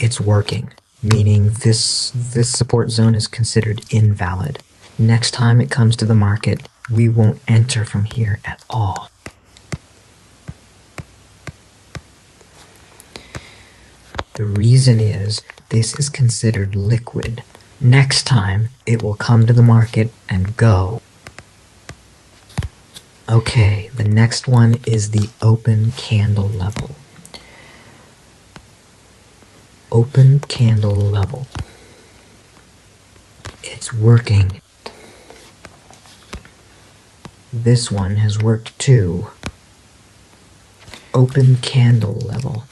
it's working, meaning this support zone is considered invalid. Next time it comes to the market, we won't enter from here at all. The reason is this is considered liquid. Next time it will come to the market and go. Okay, the next one is the open candle level. Open candle level. It's working. This one has worked too. Open candle level.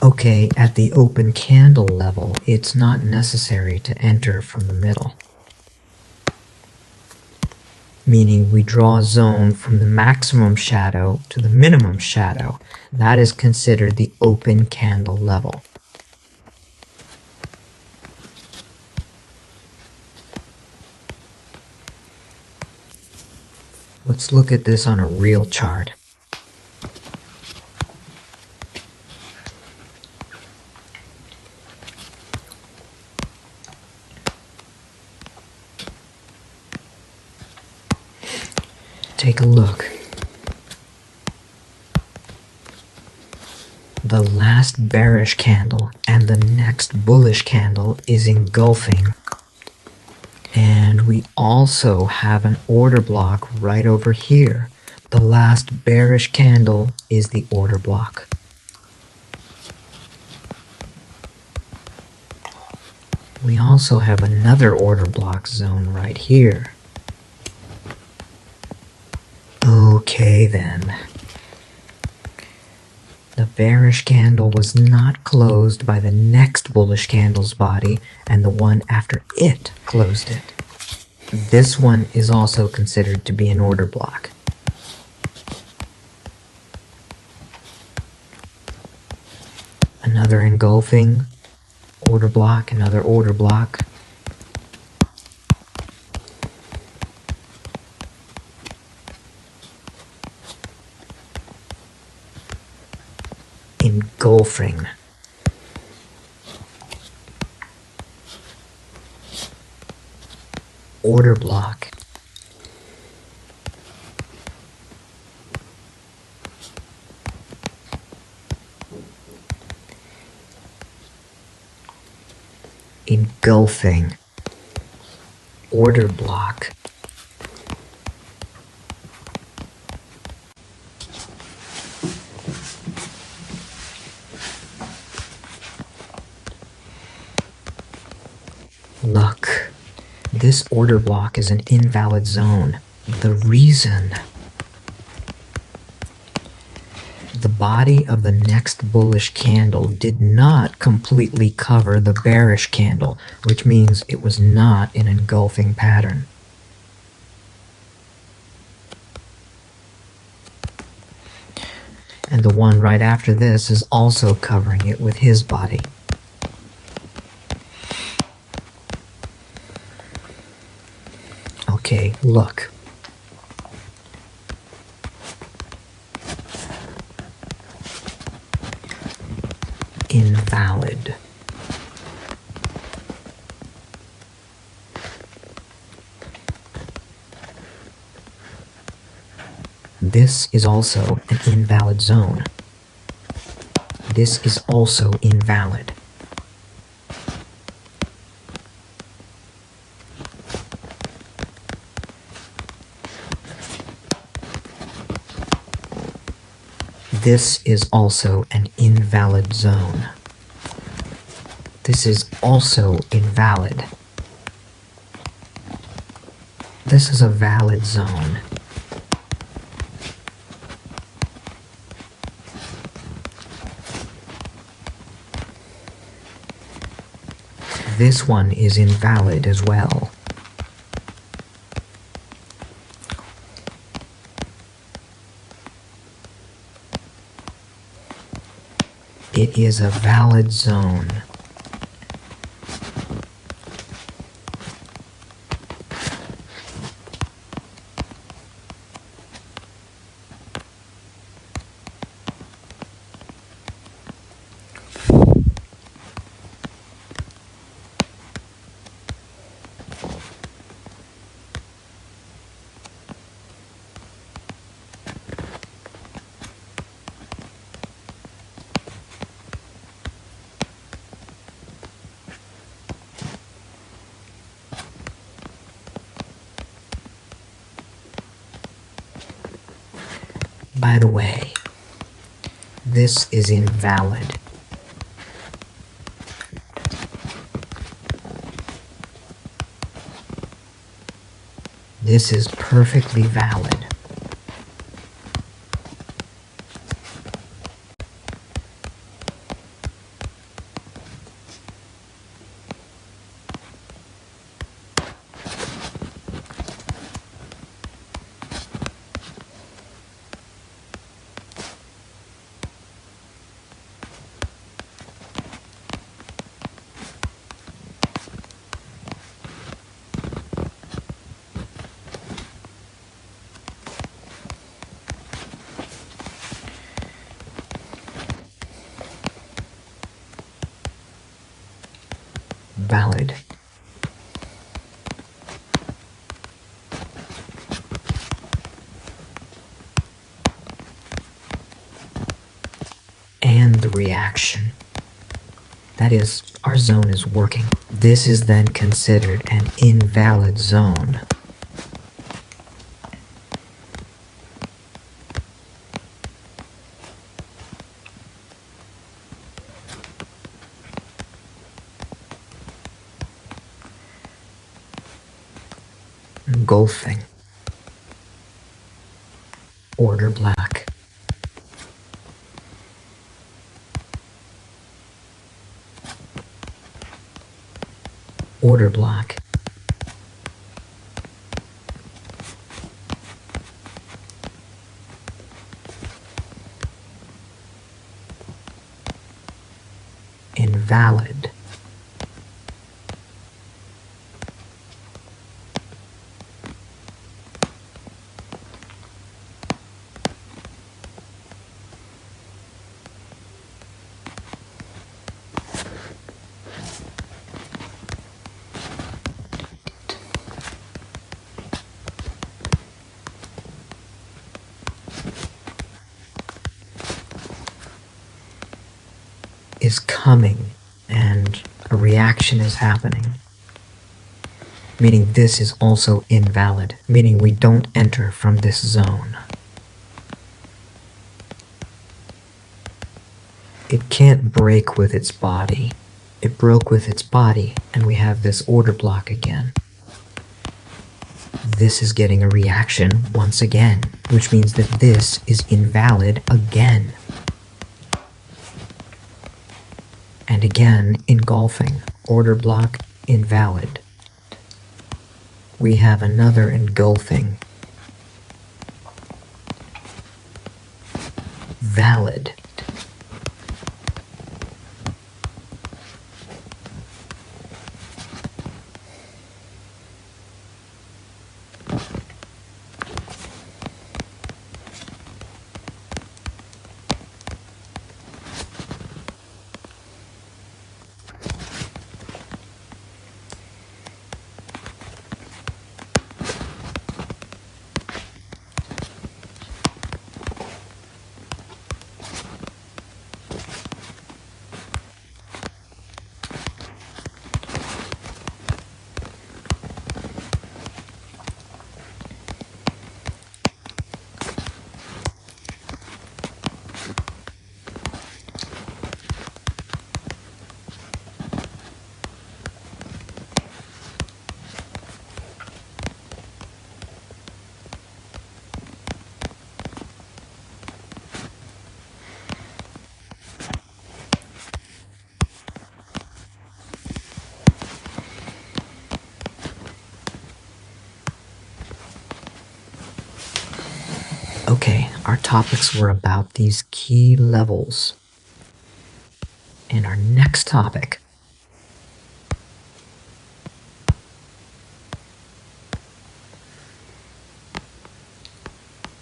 Okay, at the open candle level, it's not necessary to enter from the middle. Meaning we draw a zone from the maximum shadow to the minimum shadow. That is considered the open candle level. Let's look at this on a real chart. Take a look. The last bearish candle and the next bullish candle is engulfing. And we also have an order block right over here. The last bearish candle is the order block. We also have another order block zone right here. Okay then. The bearish candle was not closed by the next bullish candle's body, and the one after it closed it. This one is also considered to be an order block. Another engulfing order block, another order block. Engulfing. Order block. Engulfing. Order block. Look, this order block is an invalid zone. The reason: the body of the next bullish candle did not completely cover the bearish candle, which means it was not an engulfing pattern. And the one right after this is also covering it with his body. Okay, look. Invalid. This is also an invalid zone. This is also invalid. This is also an invalid zone. This is also invalid. This is a valid zone. This one is invalid as well. It is a valid zone. by the way, this is invalid. This is perfectly valid. Valid. And the reaction. That is, our zone is working. This is then considered an invalid zone. Engulfing. Order black. Order black. Invalid. Is coming and a reaction is happening, meaning this is also invalid, meaning we don't enter from this zone. It can't break with its body. It broke with its body, and we have this order block again. This is getting a reaction once again, which means that this is invalid again. And again, engulfing, order block, invalid. We have another engulfing. Valid. Okay, our topics were about these key levels. And our next topic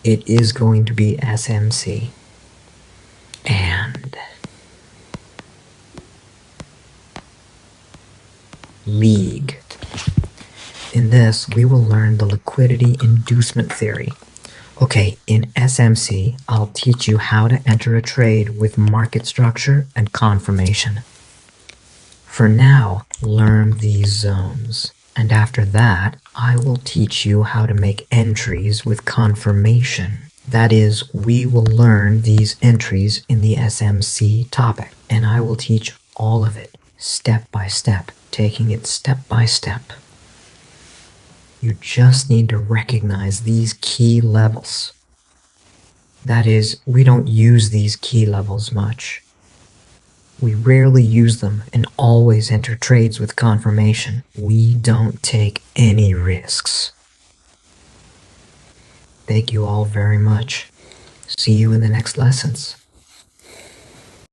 it is going to be SMC. And league. In this, we will learn the liquidity inducement theory. Okay, in SMC, I'll teach you how to enter a trade with market structure and confirmation. For now, learn these zones, and after that, I will teach you how to make entries with confirmation. That is, we will learn these entries in the SMC topic, and I will teach all of it step by step, taking it step by step. You just need to recognize these key levels. That is, we don't use these key levels much. We rarely use them and always enter trades with confirmation. We don't take any risks. Thank you all very much. See you in the next lessons.